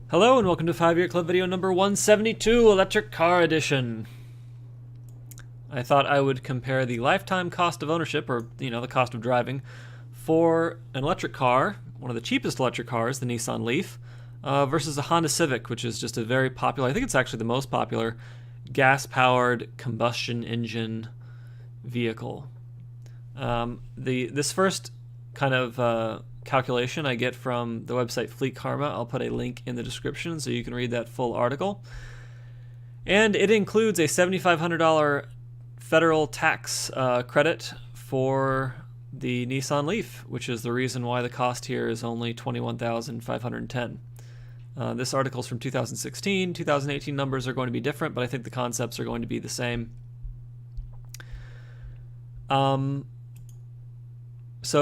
Hello and welcome to 5-Year Club video number 172, Electric Car Edition. I thought I would compare the lifetime cost of ownership, or the cost of driving, for an electric car, one of the cheapest electric cars, the Nissan Leaf, versus a Honda Civic, which is just a very popular, I think it's actually the most popular, gas-powered combustion engine vehicle. This first kind of calculation I get from the website Fleet Karma. I'll put a link in the description so you can read that full article. And it includes a $7,500 federal tax credit for the Nissan Leaf, which is the reason why the cost here is only $21,510. This article is from 2016. 2018 numbers are going to be different, but I think the concepts are going to be the same. So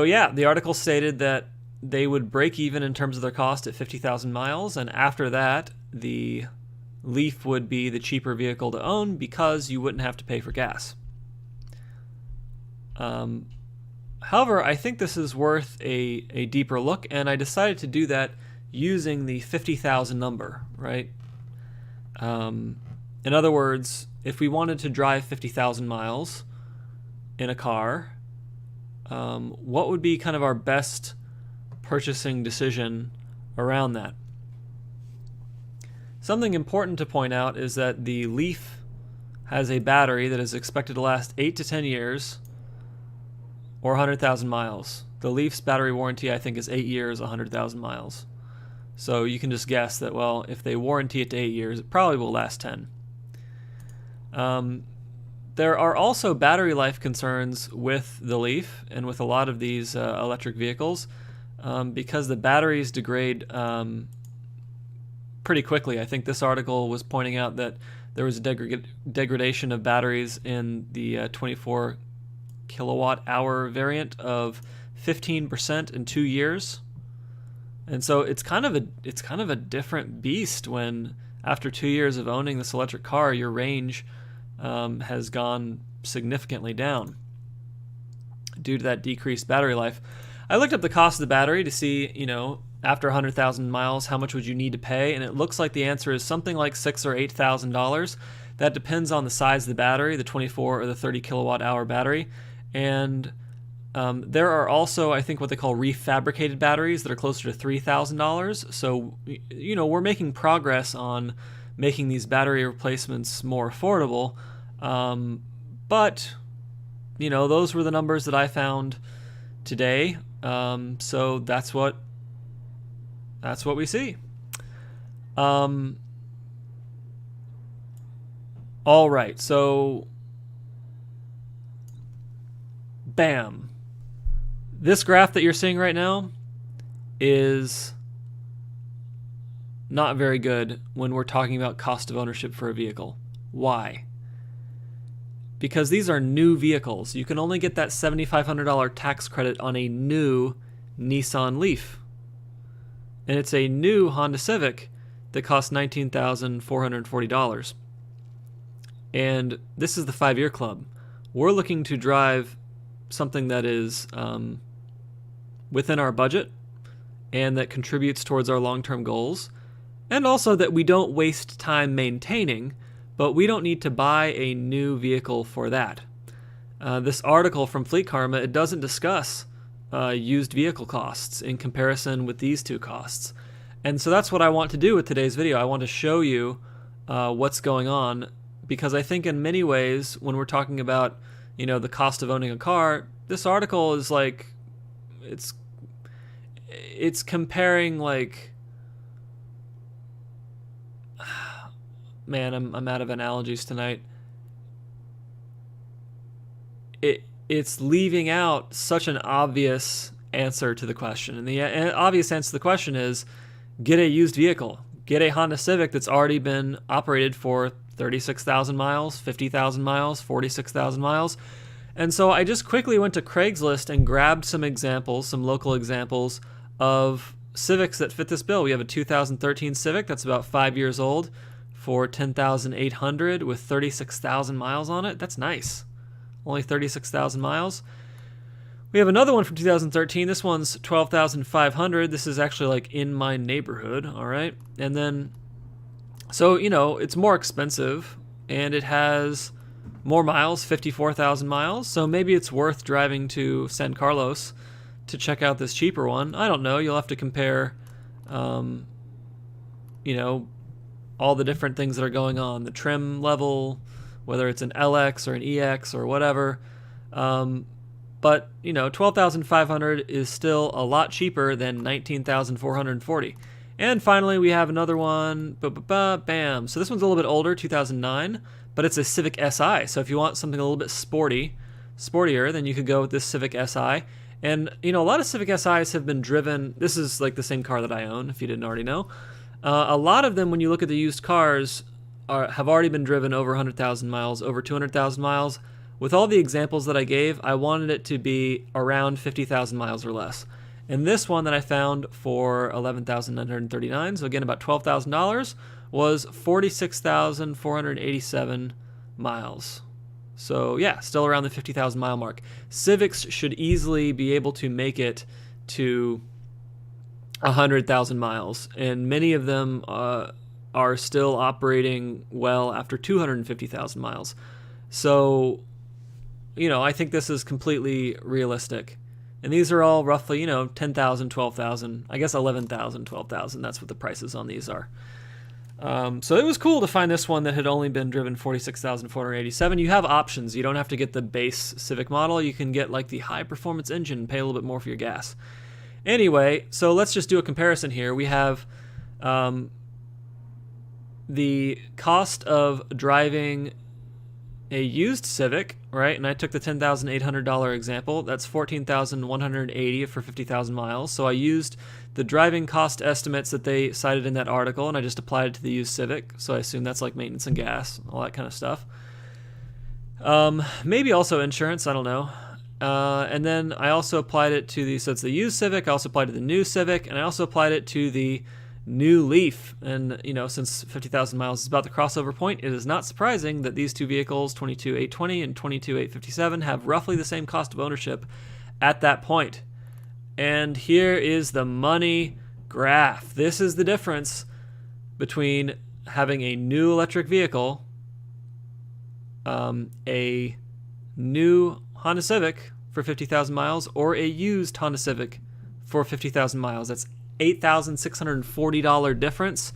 yeah, the article stated that they would break even in terms of their cost at 50,000 miles, and after that, the Leaf would be the cheaper vehicle to own because you wouldn't have to pay for gas. However, I think this is worth a deeper look, and I decided to do that using the 50,000 number, right? In other words, if we wanted to drive 50,000 miles in a car, what would be kind of our best purchasing decision around that? Something important to point out is that the Leaf has a battery that is expected to last 8 to 10 years or 100,000 miles. The Leaf's battery warranty, I think, is 8 years, 100,000 miles. So you can just guess that, well, if they warranty it to 8 years, it probably will last 10. There are also battery life concerns with the Leaf and with a lot of these electric vehicles because the batteries degrade pretty quickly. I think this article was pointing out that there was a degradation of batteries in the 24 kilowatt hour variant of 15% in 2 years. And so it's kind of a different beast when after 2 years of owning this electric car, your range has gone significantly down due to that decreased battery life. I looked up the cost of the battery to see, after 100,000 miles, how much would you need to pay? And it looks like the answer is something like $6,000 or $8,000. That depends on the size of the battery, the 24 or the 30 kilowatt hour battery. And there are also, I think, what they call refabricated batteries that are closer to $3,000. So, we're making progress on making these battery replacements more affordable. But, those were the numbers that I found today. So that's what we see. All right, so bam. This graph that you're seeing right now is not very good when we're talking about cost of ownership for a vehicle. Why? Because these are new vehicles. You can only get that $7,500 tax credit on a new Nissan Leaf. And it's a new Honda Civic that costs $19,440. And this is the 5-Year Club. We're looking to drive something that is within our budget and that contributes towards our long-term goals, and also that we don't waste time maintaining, but we don't need to buy a new vehicle for that. This article from Fleet Karma, it doesn't discuss used vehicle costs in comparison with these two costs. And so that's what I want to do with today's video. I want to show you what's going on, because I think in many ways when we're talking about the cost of owning a car, this article is like it's comparing like, man, I'm out of analogies tonight. It's leaving out such an obvious answer to the question. And the obvious answer to the question is get a used vehicle. Get a Honda Civic that's already been operated for 36,000 miles, 50,000 miles, 46,000 miles. And so I just quickly went to Craigslist and grabbed some examples, some local examples of Civics that fit this bill. We have a 2013 Civic that's about 5 years old for $10,800 with 36,000 miles on it. That's nice. Only 36,000 miles. We have another one from 2013. This one's 12,500. This is actually like in my neighborhood, all right? And then, so, you know, it's more expensive and it has more miles, 54,000 miles. So maybe it's worth driving to San Carlos to check out this cheaper one. I don't know. You'll have to compare, you know, all the different things that are going on, the trim level, whether it's an LX or an EX or whatever. But, you know, 12,500 is still a lot cheaper than 19,440. And finally, we have another one. Bam. So this one's a little bit older, 2009, but it's a Civic Si. So if you want something a little bit sportier, then you could go with this Civic Si. And, you know, a lot of Civic Si's have been driven. This is like the same car that I own, if you didn't already know. A lot of them, when you look at the used cars, have already been driven over 100,000 miles, over 200,000 miles. With all the examples that I gave, I wanted it to be around 50,000 miles or less. And this one that I found for $11,939, so again about $12,000, was 46,487 miles. So yeah, still around the 50,000 mile mark. Civics should easily be able to make it to 100,000 miles, and many of them are still operating well after 250,000 miles. So, you know, I think this is completely realistic. And these are all roughly, you know, 10,000, 12,000, I guess 11,000, 12,000. That's what the prices on these are. So it was cool to find this one that had only been driven 46,487. You have options. You don't have to get the base Civic model. You can get like the high performance engine and pay a little bit more for your gas. Anyway, so let's just do a comparison here. We have the cost of driving a used Civic, right? And I took the $10,800 example. That's $14,180 for 50,000 miles. So I used the driving cost estimates that they cited in that article, and I just applied it to the used Civic. So I assume that's like maintenance and gas, all that kind of stuff. Maybe also insurance, I don't know. And then I also applied it to so it's the used Civic. I also applied it to the new Civic, and I also applied it to the new Leaf. And, you know, since 50,000 miles is about the crossover point, it is not surprising that these two vehicles, 22,820 and 22,857, have roughly the same cost of ownership at that point. And here is the money graph. This is the difference between having a new electric vehicle, a new Honda Civic for 50,000 miles, or a used Honda Civic for 50,000 miles. That's $8,640 difference.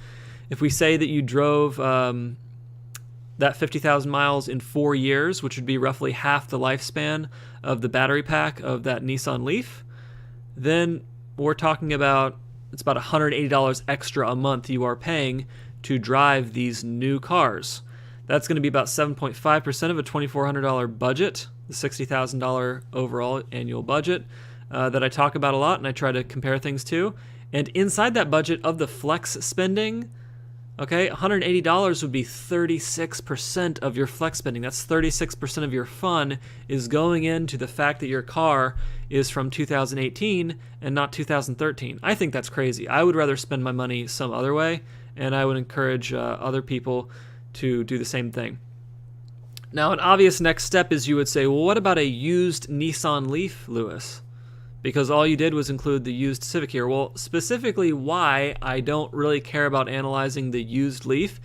If we say that you drove that 50,000 miles in 4 years, which would be roughly half the lifespan of the battery pack of that Nissan Leaf, then we're talking about, it's about $180 extra a month you are paying to drive these new cars. That's going to be about 7.5% of a $2,400 budget, the $60,000 overall annual budget that I talk about a lot and I try to compare things to. And inside that budget of the flex spending, okay, $180 would be 36% of your flex spending. That's 36% of your fun is going into the fact that your car is from 2018 and not 2013. I think that's crazy. I would rather spend my money some other way, and I would encourage other people to do the same thing. Now, an obvious next step is you would say, well, what about a used Nissan Leaf, Lewis? Because all you did was include the used Civic here. Well, specifically why I don't really care about analyzing the used Leaf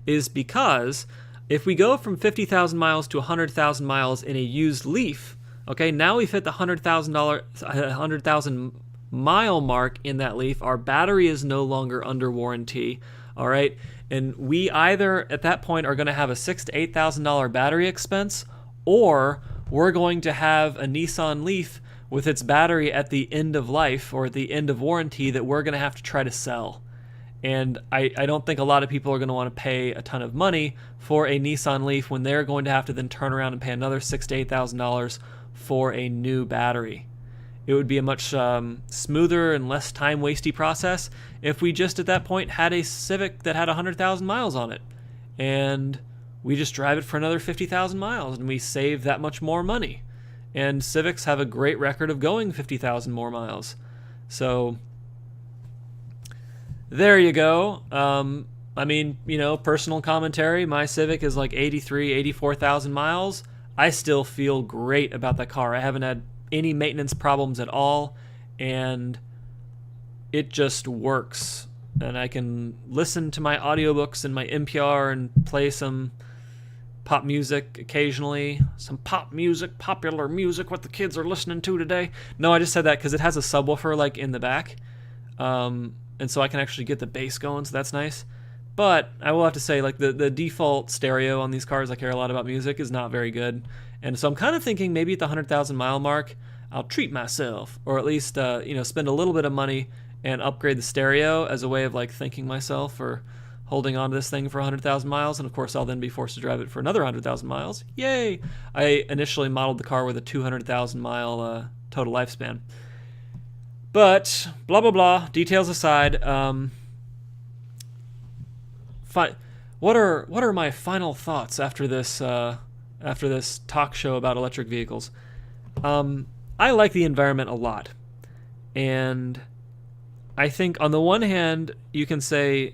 is because if we go from 50,000 miles to 100,000 miles in a used Leaf, okay, now we've hit the 100,000 mile mark in that Leaf. Our battery is no longer under warranty, all right? And we either at that point are going to have a $6,000 to $8,000 battery expense, or we're going to have a Nissan Leaf with its battery at the end of life or at the end of warranty that we're going to have to try to sell. And I don't think a lot of people are going to want to pay a ton of money for a Nissan Leaf when they're going to have to then turn around and pay another $6,000 to $8,000 for a new battery. It would be a much smoother and less time-wasty process if we just at that point had a Civic that had 100,000 miles on it. And we just drive it for another 50,000 miles and we save that much more money. And Civics have a great record of going 50,000 more miles. So there you go. I mean, you know, personal commentary, my Civic is like 83,000, 84,000 miles. I still feel great about that car. I haven't had any maintenance problems at all, and it just works. And I can listen to my audiobooks in my NPR and play some pop music occasionally. Some pop music, popular music, what the kids are listening to today. No, I just said that because it has a subwoofer like in the back. And so I can actually get the bass going, so that's nice. But I will have to say, like, the default stereo on these cars, I care a lot about music, is not very good. And so I'm kind of thinking maybe at the 100,000 mile mark, I'll treat myself, or at least, spend a little bit of money and upgrade the stereo as a way of, like, thanking myself for holding on to this thing for 100,000 miles. And of course, I'll then be forced to drive it for another 100,000 miles. Yay! I initially modeled the car with a 200,000 mile total lifespan. But blah blah blah. Details aside, what are my final thoughts after this talk show about electric vehicles? I like the environment a lot, and I think on the one hand you can say,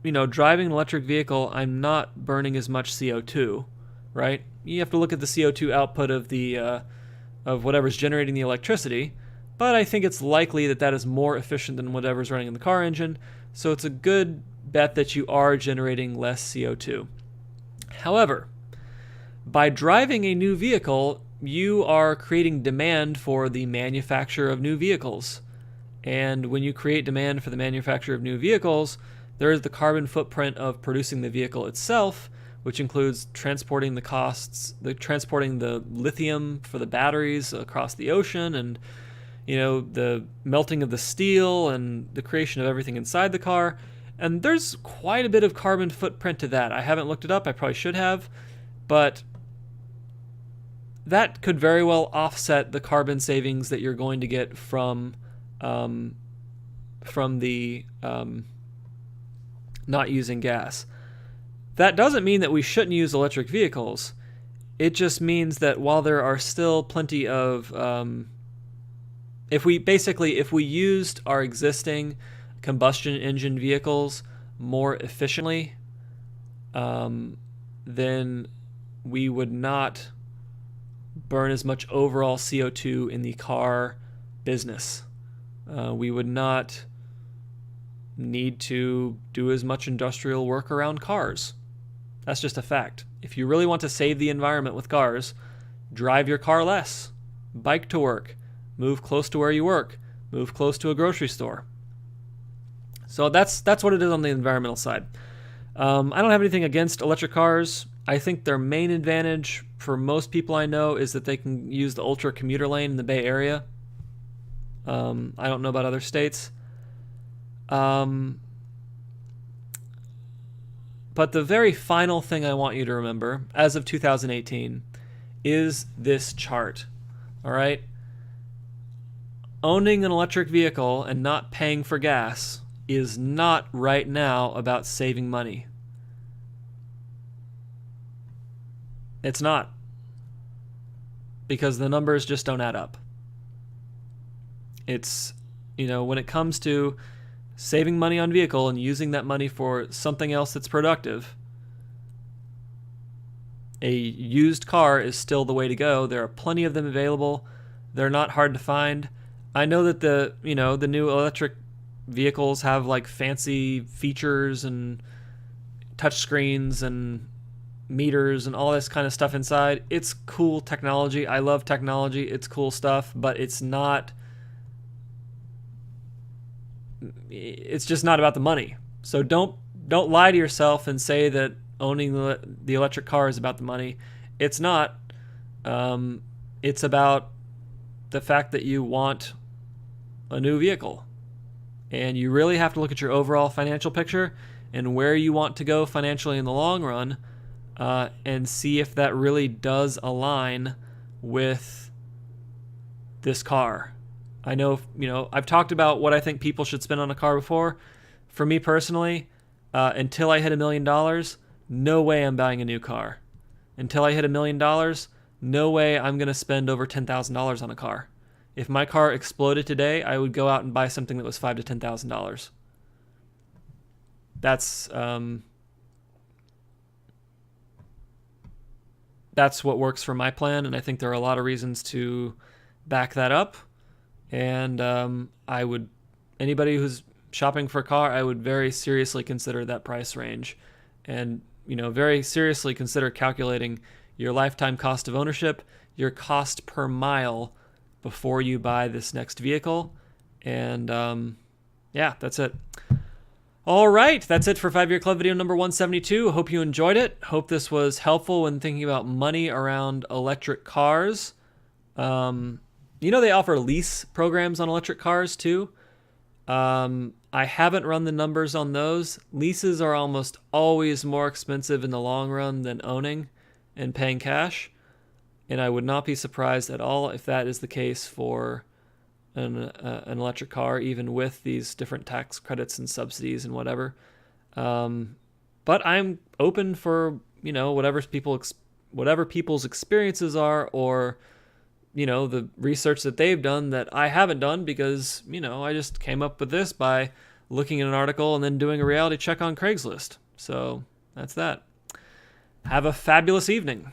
driving an electric vehicle, I'm not burning as much CO2, right? You have to look at the CO2 output of the of whatever's generating the electricity. But I think it's likely that is more efficient than whatever's running in the car engine, so it's a good bet that you are generating less CO2. However, by driving a new vehicle, you are creating demand for the manufacture of new vehicles. And when you create demand for the manufacture of new vehicles, there is the carbon footprint of producing the vehicle itself, which includes transporting transporting the lithium for the batteries across the ocean, and the melting of the steel and the creation of everything inside the car. And there's quite a bit of carbon footprint to that. I haven't looked it up. I probably should have. But that could very well offset the carbon savings that you're going to get from the not using gas. That doesn't mean that we shouldn't use electric vehicles. It just means that while there are still plenty of if we used our existing combustion engine vehicles more efficiently, then we would not burn as much overall CO2 in the car business. We would not need to do as much industrial work around cars. That's just a fact. If you really want to save the environment with cars, drive your car less, bike to work, move close to where you work, move close to a grocery store. So that's what it is on the environmental side. I don't have anything against electric cars. I think their main advantage for most people I know is that they can use the ultra commuter lane in the Bay Area. I don't know about other states. But the very final thing I want you to remember, as of 2018, is this chart. All right? Owning an electric vehicle and not paying for gas is not right now about saving money. It's not. Because the numbers just don't add up. It's, when it comes to saving money on vehicle and using that money for something else that's productive, a used car is still the way to go. There are plenty of them available. They're not hard to find. I know that the new electric vehicles have like fancy features and touch screens and meters and all this kind of stuff inside. It's cool technology. I love technology. It's cool stuff, but it's just not about the money. So don't lie to yourself and say that owning the electric car is about the money. It's not. It's about the fact that you want a new vehicle. And you really have to look at your overall financial picture and where you want to go financially in the long run, and see if that really does align with this car. I know, I've talked about what I think people should spend on a car before. For me personally, until I hit $1 million, no way I'm buying a new car. Until I hit $1 million, no way I'm going to spend over $10,000 on a car. If my car exploded today, I would go out and buy something that was $5,000 to $10,000. That's what works for my plan, and I think there are a lot of reasons to back that up. And I would, anybody who's shopping for a car, I would very seriously consider that price range, and very seriously consider calculating your lifetime cost of ownership, your cost per mile before you buy this next vehicle. And yeah, that's it. All right, that's it for 5-Year Club video number 172. Hope you enjoyed it. Hope this was helpful when thinking about money around electric cars. They offer lease programs on electric cars too. I haven't run the numbers on those. Leases are almost always more expensive in the long run than owning and paying cash. And I would not be surprised at all if that is the case for an electric car, even with these different tax credits and subsidies and whatever. But I'm open for, whatever people's experiences are, or the research that they've done that I haven't done, because, I just came up with this by looking at an article and then doing a reality check on Craigslist. So that's that. Have a fabulous evening.